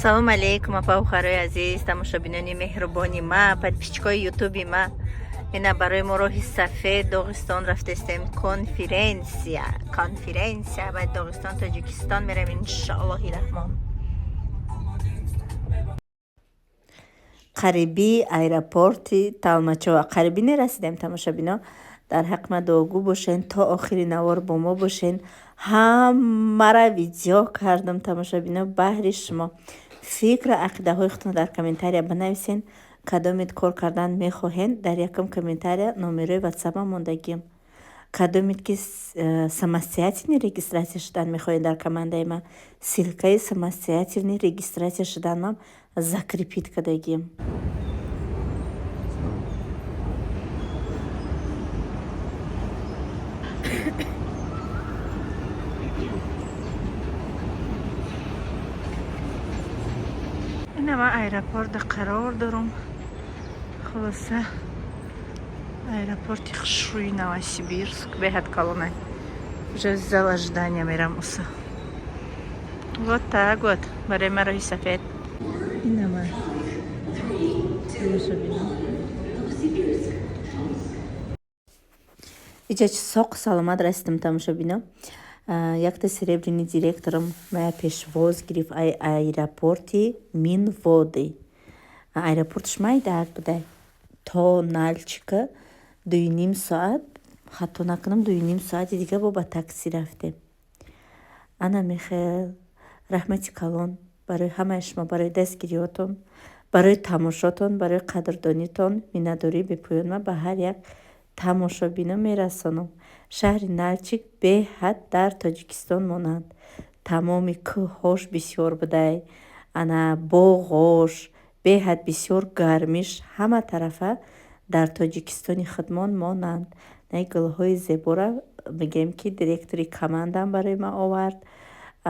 салом алейкум апа ухарои азиз, тамошобинони меҳрубони ма, подписчикои ютуби ма. Ина барои мо роҳи сафед Доғистон рафтестем. Конференсия ба Доғистон, Тоҷикистон мерем иншоаллоҳи раҳмон. қариби аэропорти Талмачова қариби нерасидем. тамошобино дар ҳақ ма дуогӯ бошен, то охири навор бо мо бошен. ҳамара видео кардам. тамошобино баҳри шумо фикра ақидаҳои худтон дар комментария банависен. кадомит кор кардан мехоҳен, дар якум комментария номерои ватсапам мондагиам. кадомит ки самостоятельно регистрация шудан мехоҳед дар командаи ма, силкаи самостоятельно регистрация шуданам закрепит кардагиам. ина ман аэропорта қарор дорам. хулоса аэропорти хушрӯи Новосибирск беҳад калонай. уже в зал ожидания мерам уса. вот так вот барои ма роҳи сафед. ина ман иҷачи соқ саломат расидам. тамошобино якта серебряный директорам моя пешвоз гирифт аэропорти Минводы. аэропортш майдак будай. то Нальчика 2,5 соат, хато накунам 2,5 соати дига бо ба такси рафтем. ана Михаил, раҳмати калон барои ҳамаи шумо, барои дастгириётон, барои тамошотон, барои қадрдонитон миннатдорӣ бепоён ма ба ҳар як тамошобино мерасонам. шаҳри Налчик беҳад дар Тоҷикистон монанд. тамоми кӯҳҳош бисёр будай, ана боғош беҳад бисёр гармиш, ҳама тарафа дар Тоҷикистони худмон монанд. наи гулҳои зебора мегем ки директори командам барои ма овард.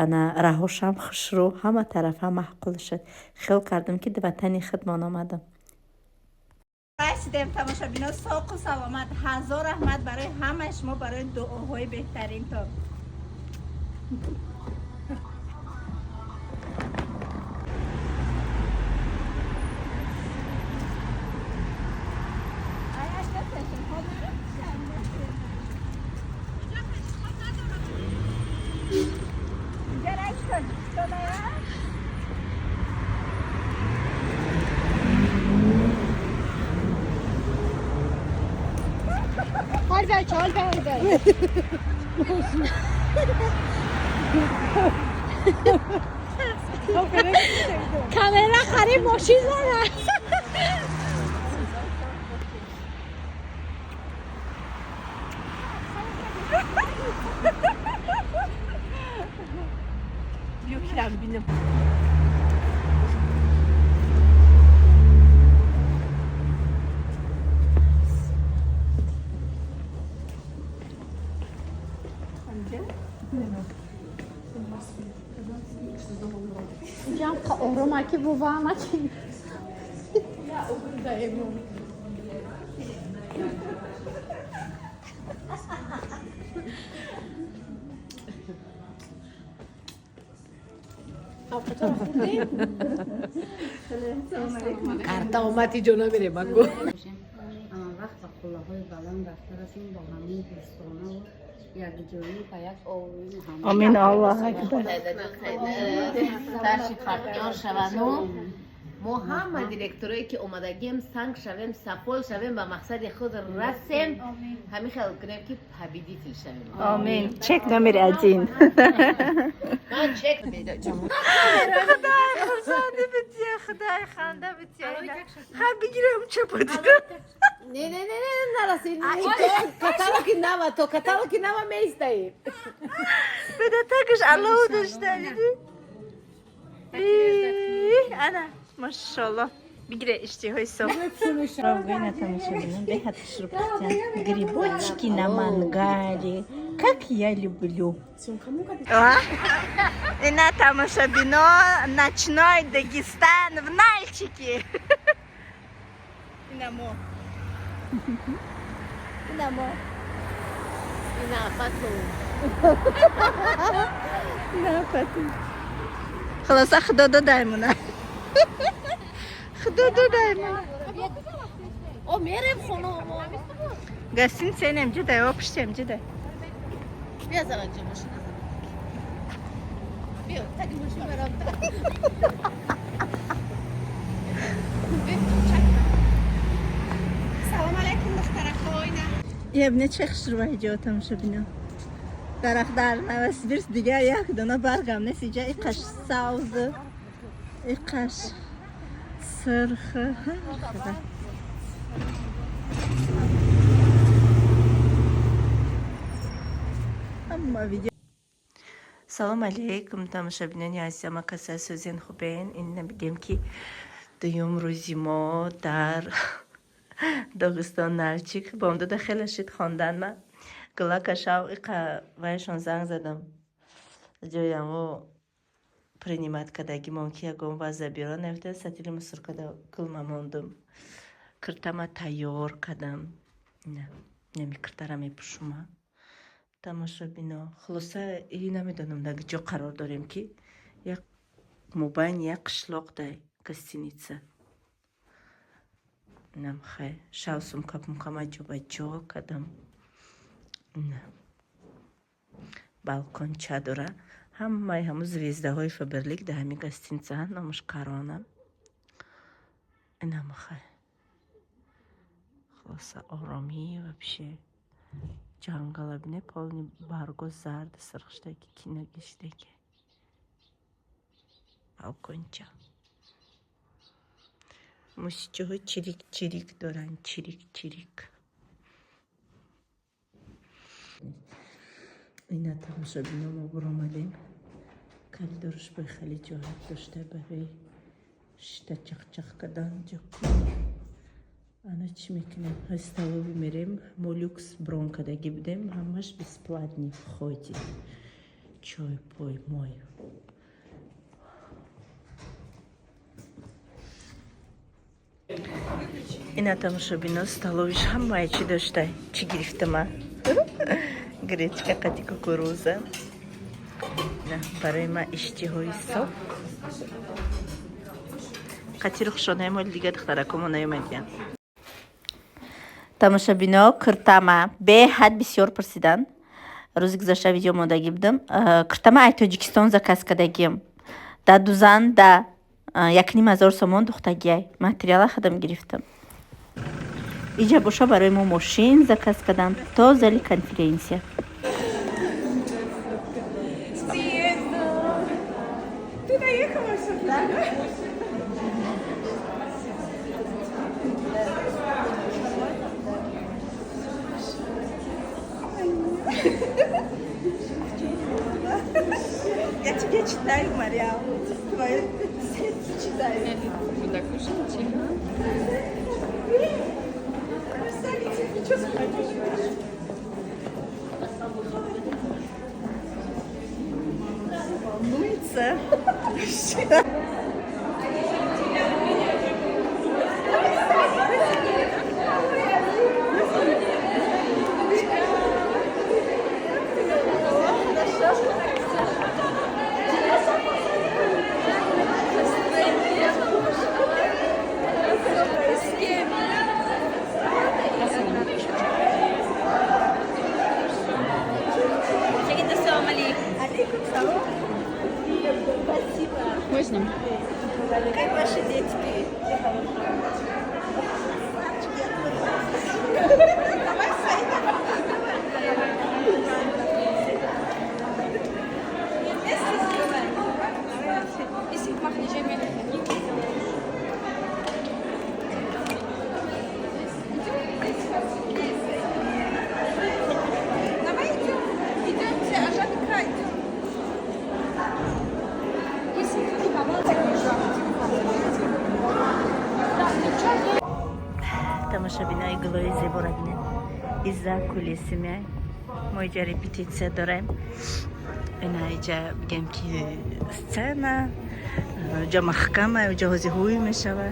ана раҳошам хушрӯ, ҳама тарафа маҳқул шуд. хел кардам ки ватани худмон омадам. расидем. тамошобино соқу саломат. ҳазор раҳмат барои ҳамаи шумо, барои дуоҳои беҳтаринтон. kamera xarid moshin zara. Büyükler bilim. Cam oromaki bu vana ki. Ya o da emin. карта омати ҷона мере магу вақт ба қуллаҳои баланд рафта расем бо ҳамин дӯстона якҷоӣ ба як овин Амин Аллоҳ акбар. старши партнёр шавану мо ҳама директорое ки омадагием санг шавем, сафол шавем, ба мақсади худ расем. ҳамин хел кунем ки победитель шавем. Амин. Чек номер 1. ман чек Худай хурсанди бития, Худай ханда бития. Ха бигирам чапади. не нараси каталоги нава то каталоги нава меистаи Беда такаш Аллоҳу доштади. Ана машаллоh. Бигире иштиҳои соф. Равгойна тамошобинам беҳад хушрӯбтиян. Грибочки на мангале. Как я люблю. Ина тамошобино ночной Дагестан в Нальчике. Ина мо. Ина мо. ина фату Ина фату. خلاص خدا دایمونه. خدا دایمونه. او میرم خونه ما. گستین سینم جده و پشتم جده. بیا زمان جو ماشین. بیا تاکی ماشین برام. سلام علیکم دختر خوینا. یه ابن چه خشروایی جا تماشا بینم. درختار نوست بیرس دیگه یک دونه برگم نسی جا ایقش ساوز ایقش سرخه اما ویدیو سلام علیکم تماشابینان عزیزم کسای سوزین خوبین این نمیگم که دوم روزی ما در داغستان نلچیک با امداد خیلی شد خواندن من گلا کشاو ایقا وایشان زنگ زدم جایمو принимать кадаги монки ягон ваза бирон нефте сатили мусор када кылма мондум кыртама тайёр кадам не немикыртара мепушума тамошобино хулоса и намедонам даги ҷо қарор дорем ки як мубайни як қишлоқдай гостиница нам хай шавсум капумкама ҷо ба ҷо кадам балконча дора ҳамаи ҳамун звездаҳои фаберлик дар ҳамин гостиница номушкарона инам хай хулоса оромӣ вообще ҷангала бине полни барго зард сирхштаги киногиштаги балконча мусиҷаҳо чирик чирик доранд чирик чирик اینا تماشابینا ما برآمدیم کالیدارش به خیلی جاهت داشته برای شتا چخ چخ کردن جاکو انا چی میکنیم هستوابی میریم مولوکس برون کدگی بدیم همش بسپلاتنی вході چای پای مای اینا تماشابینا столовиш همه چی داشته چی گرفتم гречка қати кукуруза барои ман иштиҳои соф қатиро хушонаи моли дига духтаракомо наёмадиян тамошабино киртама беҳад бисёр пурсидан рӯзи гузашта видео модагӣ будам киртама ай тоҷикистон заказ кардагиям да дузан да 1500 сомон духтагиай материала хадам гирифтам иҷа боша барои мо мошин заказ кардам то зали конференсия Я тебе читаю, Марьям. Твои сердце читаю. Куда кушать? Красавица, ничего сказать. Волнуется. Можно? Как ваши детки? Тамошабинои гулои зебора бинед изза кулиси меай мо иҷа репетитсия дорем ина иҷа бигем ки сцена ҷа маҳкама ҷа ҳозиҳуи мешава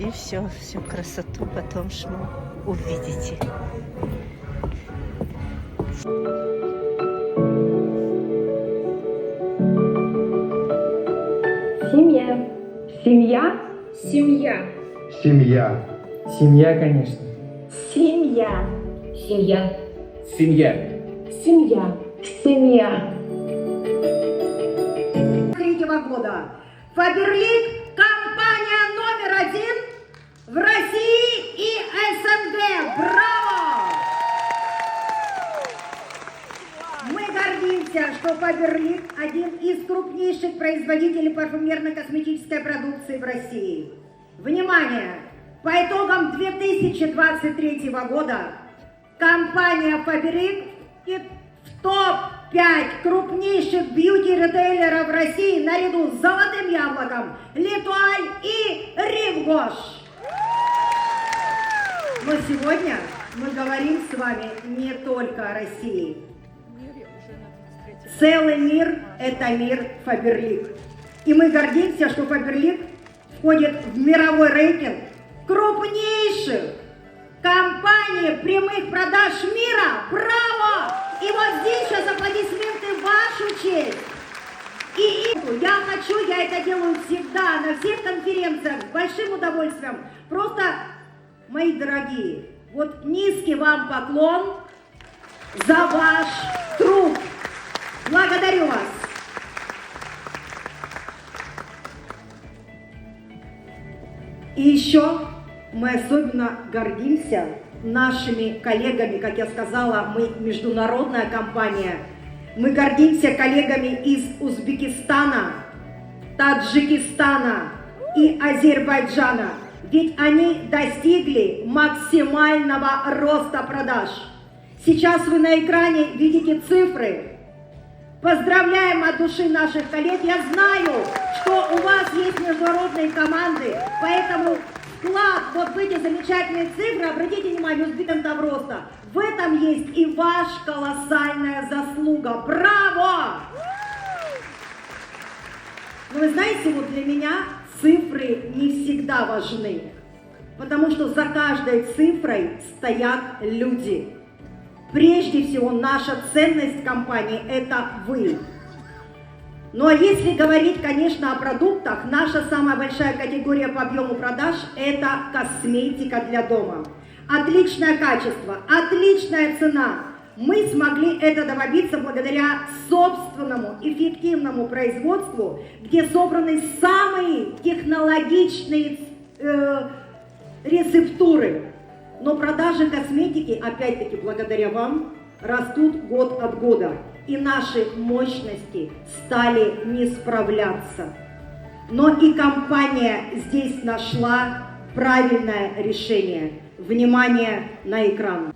и всё красоту потом шумо увидите Семья. Семья. Семья. Семья. Семья, конечно. Семья. Семья. Семья. Семья. Семья. 2023 года. Фаберлик – компания номер 1 в России и СНГ. Браво! Мы гордимся, что Фаберлик – один из крупнейших производителей парфюмерно-косметической продукции в России. Внимание! По итогам 2023 года компания Фаберлик в топ-5 крупнейших бьюти-ритейлеров России наряду с Золотым Яблоком, Литуаль и Ривгош. Но сегодня мы говорим с вами не только о России. Целый мир – это мир Фаберлик. И мы гордимся, что Фаберлик входит в мировой рейтинг крупнейших компаний прямых продаж мира. Браво! И вот здесь сейчас аплодисменты в вашу честь. И я это делаю всегда, на всех конференциях, с большим удовольствием. Просто, мои дорогие, вот низкий вам поклон за ваш труд. Благодарю вас. И еще мы особенно гордимся нашими коллегами, как я сказала, мы международная компания. Мы гордимся коллегами из Узбекистана, Таджикистана и Азербайджана, ведь они достигли максимального роста продаж. Сейчас вы на экране видите цифры. Поздравляем от души наших коллег. Я знаю, что у вас есть международные команды, поэтому вклад вот в эти замечательные цифры, обратите внимание, узбекского роста, в этом есть и ваша колоссальная заслуга. Браво! Но вы знаете, вот для меня цифры не всегда важны, потому что за каждой цифрой стоят люди. Прежде всего, наша ценность компании – это вы. Ну а если говорить, конечно, о продуктах, наша самая большая категория по объему продаж – это косметика для дома. Отличное качество, отличная цена. Мы смогли это добиться благодаря собственному эффективному производству, где собраны самые технологичные рецептуры. Но продажи косметики, опять-таки, благодаря вам, растут год от года. И наши мощности стали не справляться. Но и компания здесь нашла правильное решение. Внимание на экран.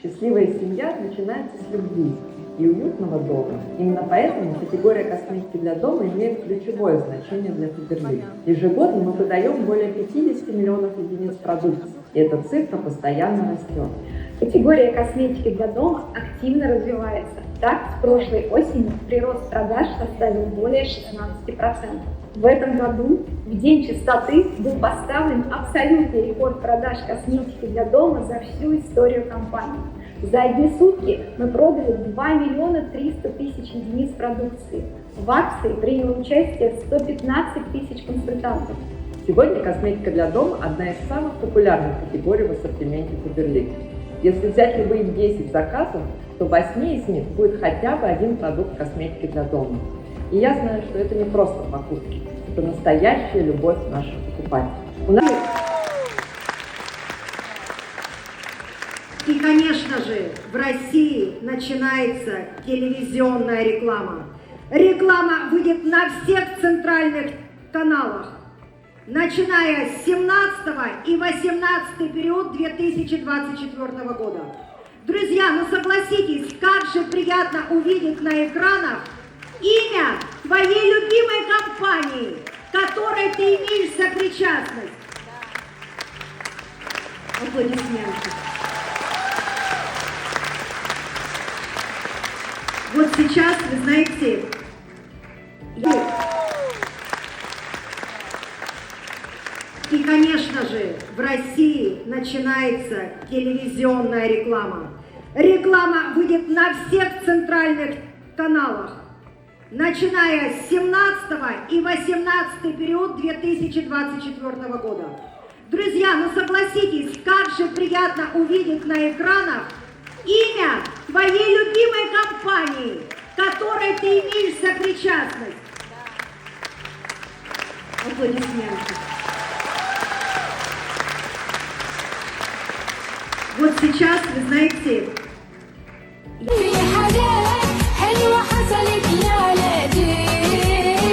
Счастливая семья начинается с любви и уютного дома. Именно поэтому категория косметики для дома имеет ключевое значение для Фаберлик. Ежегодно мы выдаем более 50 миллионов единиц продукции, и эта цифра постоянно растет. Категория косметики для дома активно развивается. Так, с прошлой осени прирост продаж составил более 16%. В этом году, в День чистоты, был поставлен абсолютный рекорд продаж косметики для дома за всю историю компании. За одни сутки мы продали 2 миллиона 300 тысяч единиц продукции. В акции приняло участие 115 тысяч консультантов. Сегодня косметика для дома – одна из самых популярных категорий в ассортименте Фаберлик. Если взять любые 10 заказов, то в 8 из них будет хотя бы один продукт косметики для дома. И я знаю, что это не просто покупки, это настоящая любовь наших покупателей. И, конечно же, в России начинается телевизионная реклама. Реклама выйдет на всех центральных каналах, начиная с 17 и 18 период 2024 года. Друзья, ну согласитесь, как же приятно увидеть на экранах имя твоей любимой компании, к которой ты имеешь сопричастность. Аплодисменты. Вот сейчас, вы знаете, и, конечно же, в России начинается телевизионная реклама. Реклама выйдет на всех центральных каналах, начиная с 17 и 18 период 2024 года. Друзья, ну согласитесь, как же приятно увидеть на экранах имя твоей любимой компании, к которой ты имеешь сопричастность. Аплодисменты. Вот сейчас, вы знаете, في حاجات حلوة حصلت لي على ايديك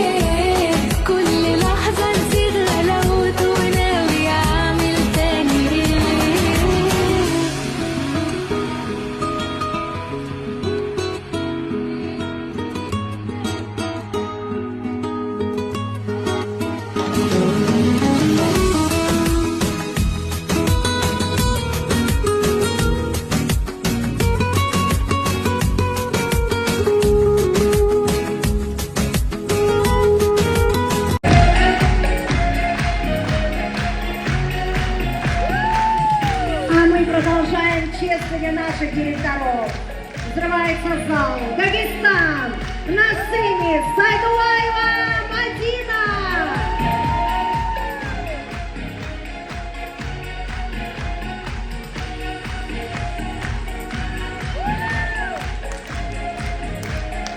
كل لحظة نسيت غلاوت وناوي اعمل تاني а мы продолжаем чествование наших директоров. Взрывается зал. Дагестан. На сцене Сайдулаева Мадина.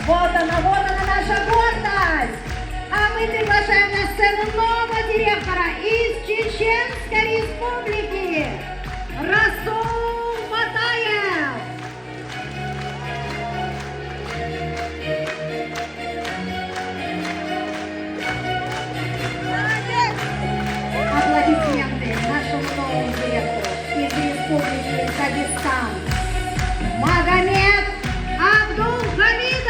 Вот она наша гордость! А мы приглашаем на сцену нового директора из Чеченской Республики Расул Батаев! Аплодисменты нашему новому директору из Республики Дагестан Магомед Абдулхамидов!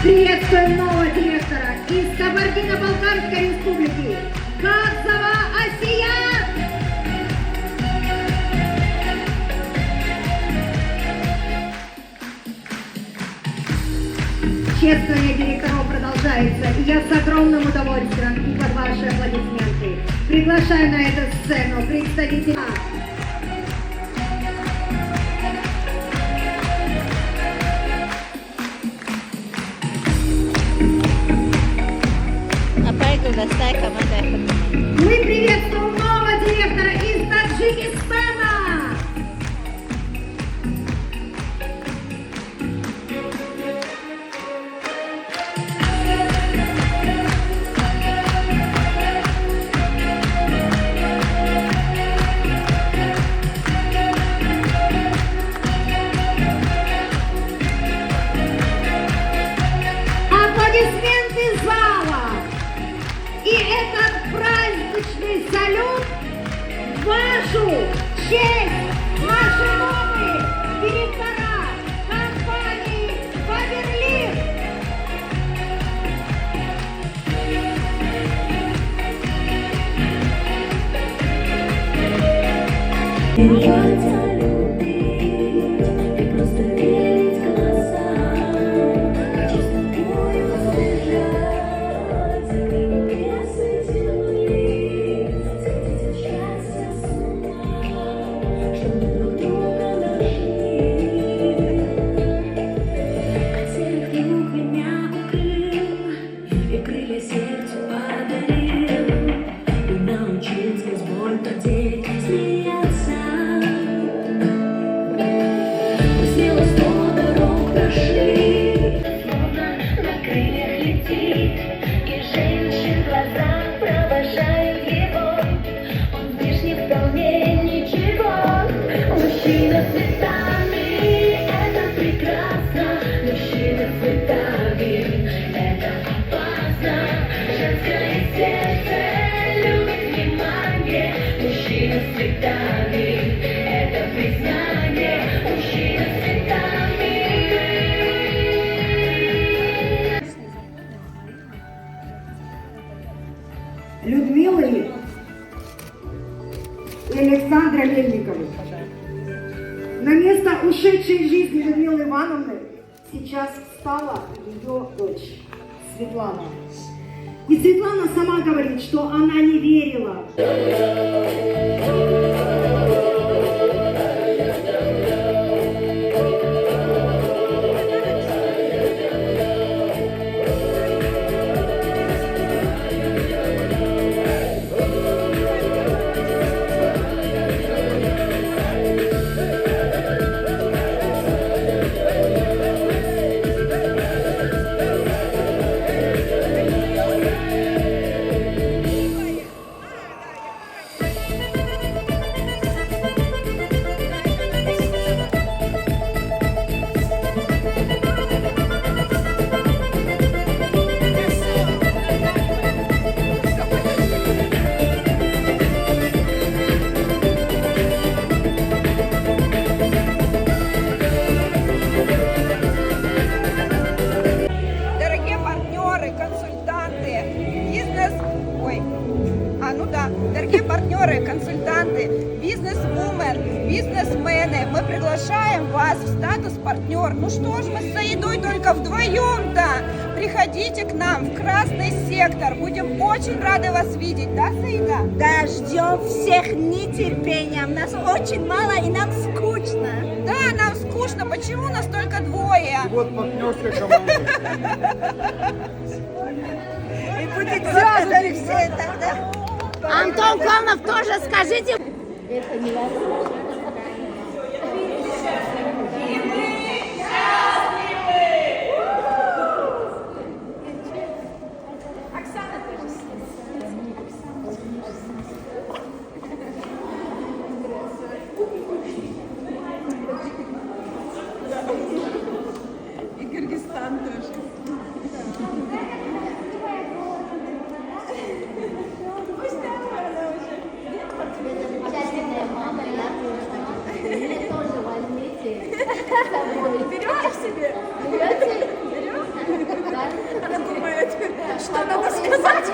Приветствуем нового директора из Кабардино-Балкарской республики Кадзова Асия! Чествование директоров продолжается, и я с огромным удовольствием и под ваши аплодисменты приглашаю на эту сцену представителя Мы приветствуем нового директора из Таджикистана! Аплодисменты зала! И этот праздничный салют в вашу честь, наши новые директора компании «Фаберлик». Людмилы и Александра Мельниковых. На место ушедшей из жизни Людмилы Ивановны сейчас встала ее дочь Светлана. И Светлана сама говорит, что она не верила. Дорогие партнеры, консультанты, дорогие партнеры, консультанты, бизнес-вумен, бизнесмены, мы приглашаем вас в статус партнер. Ну что ж мы с Саидой только вдвоем-то? Приходите к нам в красный сектор, будем очень рады вас видеть, да, Саида? Да, ждем всех нетерпением. Нас очень мало и нам скучно. Да, нам скучно, почему нас только двое? Вот партнерская команда. И будет сразу все это, да? Антон Кланов тоже скажите. И Кыргызстан тоже. Берете себе? Она думает, что надо сказать.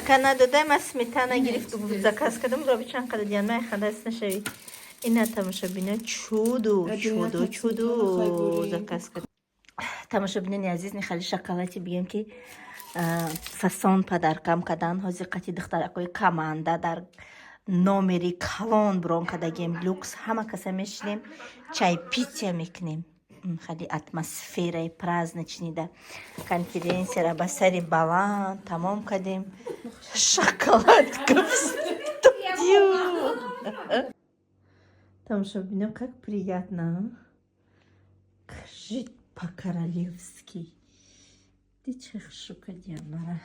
Канадада ман сметана гирифт заказ кардам робичан қада диан ман хадас нашави ина тамошобина чуду заказ кардам тамошобини азиз мехали шоколати бигем ки фасон падаркам кадан ҳозиқати духтаракои команда дар номери калон брон кадагем люкс ҳама каса мешинем чайпития мекунем خیلی اتمسفر праздничный да конференция ба сари баланд тамом кардем шоколадка в студию тамошобинам как приятно жить по-королевски ты чех шукадем мара